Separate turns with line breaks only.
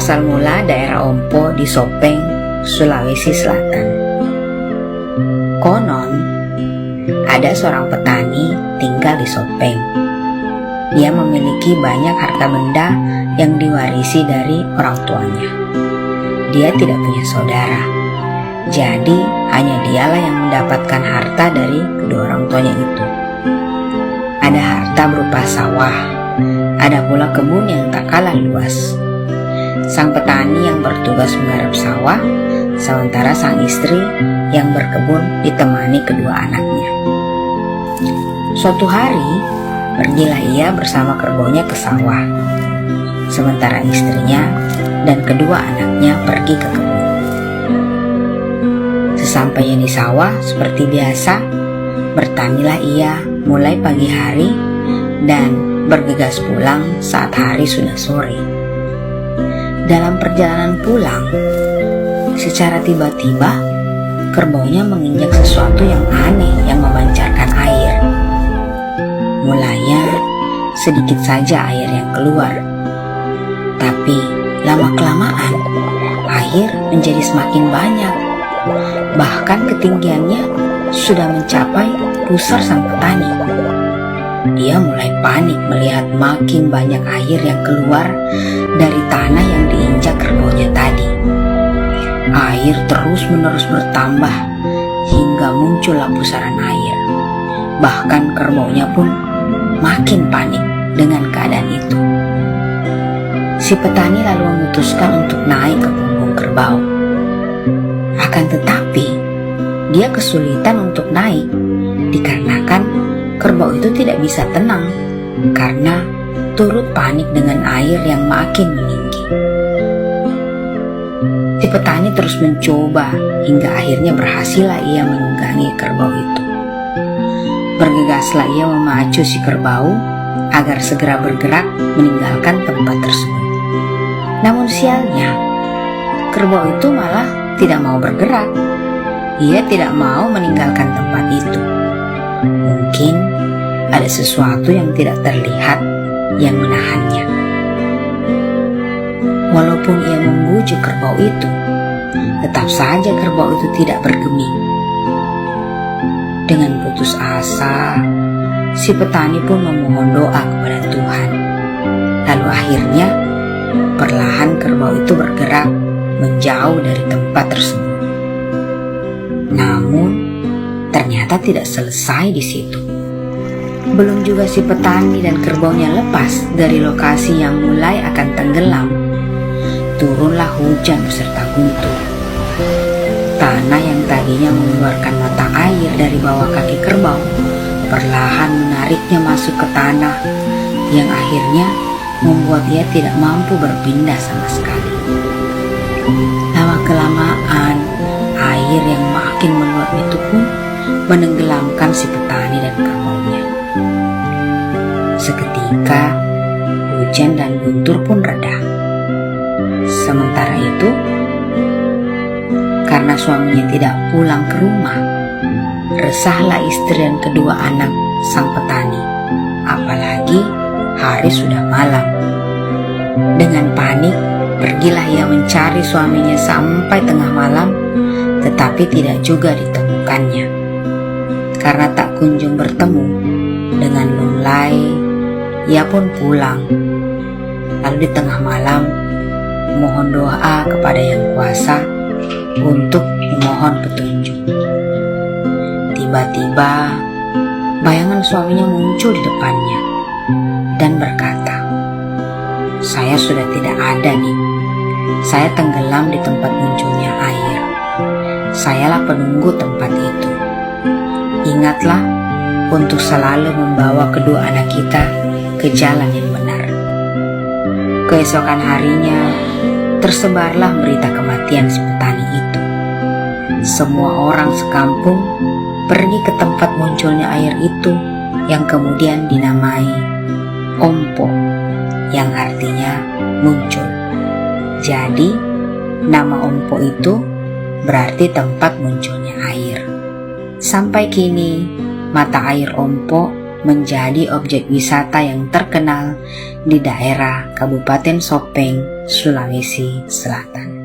Asal mula daerah Ompo di Sopeng, Sulawesi Selatan. Konon, ada seorang petani tinggal di Sopeng. Dia memiliki banyak harta benda yang diwarisi dari orang tuanya. Dia tidak punya saudara, jadi hanya dialah yang mendapatkan harta dari kedua orang tuanya itu. Ada harta berupa sawah, ada pula kebun yang tak kalah luas. Sang petani yang bertugas menggarap sawah, sementara sang istri yang berkebun ditemani kedua anaknya. Suatu hari, pergilah ia bersama kerbaunya ke sawah, sementara istrinya dan kedua anaknya pergi ke kebun. Sesampainya di sawah, seperti biasa, bertanilah ia mulai pagi hari dan bergegas pulang saat hari sudah sore. Dalam perjalanan pulang, secara tiba-tiba kerbaunya menginjak sesuatu yang aneh yang memancarkan air. Mulanya sedikit saja air yang keluar, tapi lama-kelamaan air menjadi semakin banyak. Bahkan ketinggiannya sudah mencapai pusar sang petani. Dia mulai panik melihat makin banyak air yang keluar dari tanah yang diinjak kerbaunya tadi. Air terus-menerus bertambah hingga muncullah pusaran air. Bahkan kerbaunya pun makin panik dengan keadaan itu. Si petani lalu memutuskan untuk naik ke punggung kerbau. Akan tetapi, dia kesulitan untuk naik dikarenakan kerbau itu tidak bisa tenang karena turut panik dengan air yang makin meninggi. Si petani terus mencoba hingga akhirnya berhasillah ia menunggangi kerbau itu. Bergegaslah ia memacu si kerbau agar segera bergerak meninggalkan tempat tersebut. Namun sialnya, kerbau itu malah tidak mau bergerak. Ia tidak mau meninggalkan tempat itu. Mungkin ada sesuatu yang tidak terlihat yang menahannya. Walaupun ia membujuk kerbau itu, tetap saja kerbau itu tidak bergeming. Dengan putus asa, si petani pun memohon doa kepada Tuhan. Lalu akhirnya, perlahan kerbau itu bergerak menjauh dari tempat tersebut. Namun, ternyata tidak selesai di situ. Belum juga si petani dan kerbaunya lepas dari lokasi yang mulai akan tenggelam, turunlah hujan beserta guntur. Tanah yang tadinya mengeluarkan mata air dari bawah kaki kerbau perlahan menariknya masuk ke tanah yang akhirnya membuat ia tidak mampu berpindah sama sekali. Lama-kelamaan, air yang makin meluap itu pun menenggelamkan si petani dan kerbaunya. Seketika, hujan dan guntur pun reda. Sementara itu, karena suaminya tidak pulang ke rumah, resahlah istri dan kedua anak sang petani. Apalagi hari sudah malam. Dengan panik, pergilah ia mencari suaminya sampai tengah malam, tetapi tidak juga ditemukannya. Karena tak kunjung bertemu, dengan lunglai, ia pun pulang. Lalu di tengah malam, mohon doa kepada Yang Kuasa untuk memohon petunjuk. Tiba-tiba, bayangan suaminya muncul di depannya dan berkata, "Saya sudah tidak ada nih. Saya tenggelam di tempat munculnya air. Sayalah penunggu tempat itu. Ingatlah untuk selalu membawa kedua anak kita ke jalan yang benar." Keesokan harinya, tersebarlah berita kematian si petani itu. Semua orang sekampung pergi ke tempat munculnya air itu yang kemudian dinamai Ompo, yang artinya muncul. Jadi, nama Ompo itu berarti tempat munculnya air. Sampai kini, mata air Ompo menjadi objek wisata yang terkenal di daerah Kabupaten Sopeng, Sulawesi Selatan.